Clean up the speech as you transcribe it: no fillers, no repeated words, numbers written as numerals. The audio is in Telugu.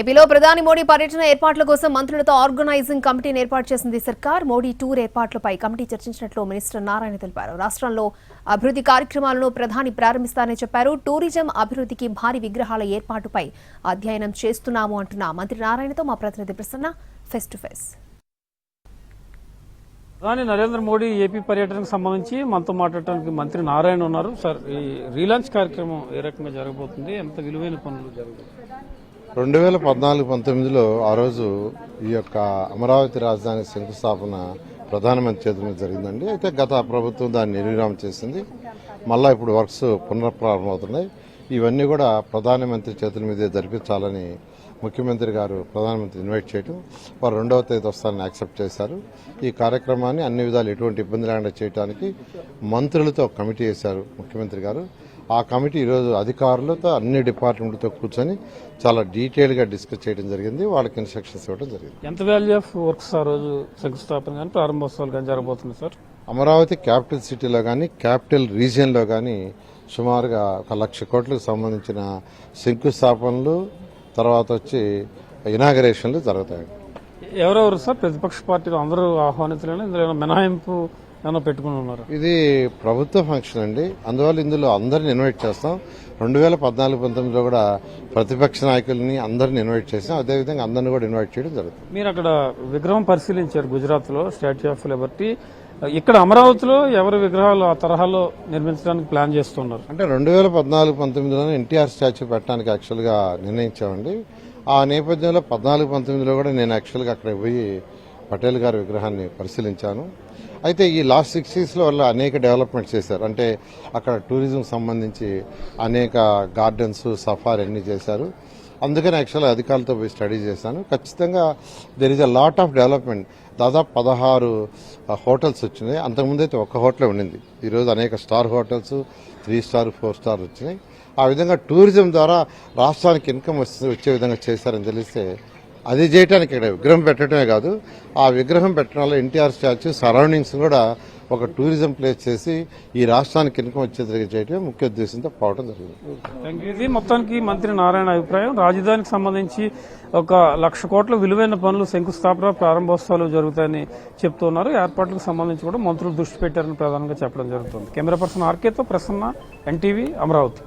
ఏపీలో ప్రధాని మోడీ పర్యటన ఏర్పాట్ల కోసం మంత్రులతో ఆర్గనైజింగ్ కమిటీని ఏర్పాటు చేసింది సర్కార్. మోడీ టూర్ ఏర్పాట్లపై కమిటీ చర్చించినట్లు మినిస్టర్ నారాయణ తెలిపారు. రాష్ట్రంలో అభివృద్ధి కార్యక్రమాలను ప్రధాని ప్రారంభిస్తారని చెప్పారు. టూరిజం అభివృద్ధికి భారీ విగ్రహాల ఏర్పాటుపై అధ్యయనం చేస్తున్నాము అంటున్న మంత్రి నారాయణతో మా ప్రతినిధి ప్రసన్న ఫేస్ టు ఫేస్. ప్రధాని నరేంద్ర మోడీ ఏపీ పర్యటనకు సంబంధించి మనతో మాట్లాడటానికి మంత్రి నారాయణ ఉన్నారు. సార్, ఈ రీలాంచ్ కార్యక్రమం ఏ రకంగా జరగబోతుంది, ఎంత విలువైన పనులు జరుగుతుంది? 2014-19లో ఆ రోజు ఈ యొక్క అమరావతి రాజధాని శంకుస్థాపన ప్రధానమంత్రి చేతుల మీద జరిగిందండి. అయితే గత ప్రభుత్వం దాన్ని నిర్విరామం చేసింది. మళ్ళా ఇప్పుడు వర్క్స్ పునఃప్రారంభమవుతున్నాయి. ఇవన్నీ కూడా ప్రధానమంత్రి చేతుల మీదే జరిపించాలని ముఖ్యమంత్రి గారు ప్రధానమంత్రి ఇన్వైట్ చేయడం, వారు 2వ తేదీ వస్తారని యాక్సెప్ట్ చేశారు. ఈ కార్యక్రమాన్ని అన్ని విధాలు ఎటువంటి ఇబ్బంది లేకుండా చేయడానికి మంత్రులతో కమిటీ వేశారు ముఖ్యమంత్రి గారు. ఆ కమిటీ ఈరోజు అధికారులతో అన్ని డిపార్ట్మెంట్లతో కూర్చొని చాలా డీటెయిల్గా డిస్కస్ చేయడం జరిగింది. వాళ్ళకి ఇన్స్ట్రక్షన్స్ ఇవ్వడం జరిగింది. ఎంత వాల్యూ ఆఫ్ వర్క్స్ ఆ రోజు శంకుస్థాపన కానీ ప్రారంభోత్సవాలు కానీ జరగబోతుంది సార్? అమరావతి క్యాపిటల్ సిటీలో కానీ క్యాపిటల్ రీజియన్లో కానీ సుమారుగా 1,00,000 కోట్లకు సంబంధించిన శంకుస్థాపనలు, తర్వాత వచ్చి ఇనాగరేషన్లు జరుగుతాయి. ఎవరెవరు సార్? ప్రతిపక్ష పార్టీలు అందరూ ఆహ్వానితులను, ఇందులో మినహాయింపు ఏమైనా పెట్టుకుని ఉన్నారు? ఇది ప్రభుత్వ ఫంక్షన్ అండి, అందువల్ల ఇందులో అందరిని ఇన్వైట్ చేస్తాం. 2014-19లో కూడా ప్రతిపక్ష నాయకుల్ని అందరిని ఇన్వైట్ చేస్తాం. అదేవిధంగా అందరిని కూడా ఇన్వైట్ చేయడం జరుగుతుంది. మీరు అక్కడ విగ్రహం పరిశీలించారు గుజరాత్ లో, స్టాచ్యూ ఆఫ్ లిబర్టీ. ఇక్కడ అమరావతిలో ఎవరి విగ్రహాలు ఆ తరహాలో నిర్మించడానికి ప్లాన్ చేస్తున్నారు? అంటే 2014-19లోనే ఎన్టీఆర్ స్టాచ్యూ పెట్టడానికి యాక్చువల్గా నిర్ణయించామండి. ఆ నేపథ్యంలో 14-19లో కూడా నేను యాక్చువల్గా అక్కడ పోయి పటేల్ గారి విగ్రహాన్ని పరిశీలించాను. అయితే ఈ లాస్ట్ 6 yearsలో వల్ల అనేక డెవలప్మెంట్స్ చేశారు. అంటే అక్కడ టూరిజం సంబంధించి అనేక గార్డెన్స్, సఫారీ అన్ని చేశారు. అందుకని యాక్చువల్గా అధికారులతో పోయి స్టడీ చేశాను. ఖచ్చితంగా there is a lot of development. దాదాపు 16 హోటల్స్ వచ్చినాయి. అంతకుముందు అయితే ఒక్క హోటలే ఉండింది. ఈరోజు అనేక స్టార్ హోటల్స్, 3 స్టార్, 4 స్టార్ వచ్చినాయి. ఆ విధంగా టూరిజం ద్వారా రాష్ట్రానికి ఇన్కమ్ వచ్చే విధంగా చేశారని తెలిస్తే అది చేయడానికి ఇక్కడ విగ్రహం పెట్టడమే కాదు, ఆ విగ్రహం పెట్టడం వల్ల ఎన్టీఆర్ స్టాచ్యూ సరౌండింగ్స్ కూడా ఒక టూరిజం ప్లేస్ చేసి ఈ రాష్ట్రానికి ఇన్కమ్ వచ్చేదిగా చేయడమే ముఖ్య ఉద్దేశంతో పోవడం జరిగింది. ఇది మొత్తానికి మంత్రి నారాయణ అభిప్రాయం. రాజధానికి సంబంధించి 1,00,000 కోట్ల విలువైన పనులు శంకుస్థాపన, ప్రారంభోత్సవాలు జరుగుతాయని చెప్తున్నారు. ఏర్పాట్లకు సంబంధించి కూడా మంత్రులు దృష్టి పెట్టారని ప్రధానంగా చెప్పడం జరుగుతుంది. కెమెరా పర్సన్ ఆర్కేతో ప్రసన్న, ఎన్టీవీ, అమరావతి.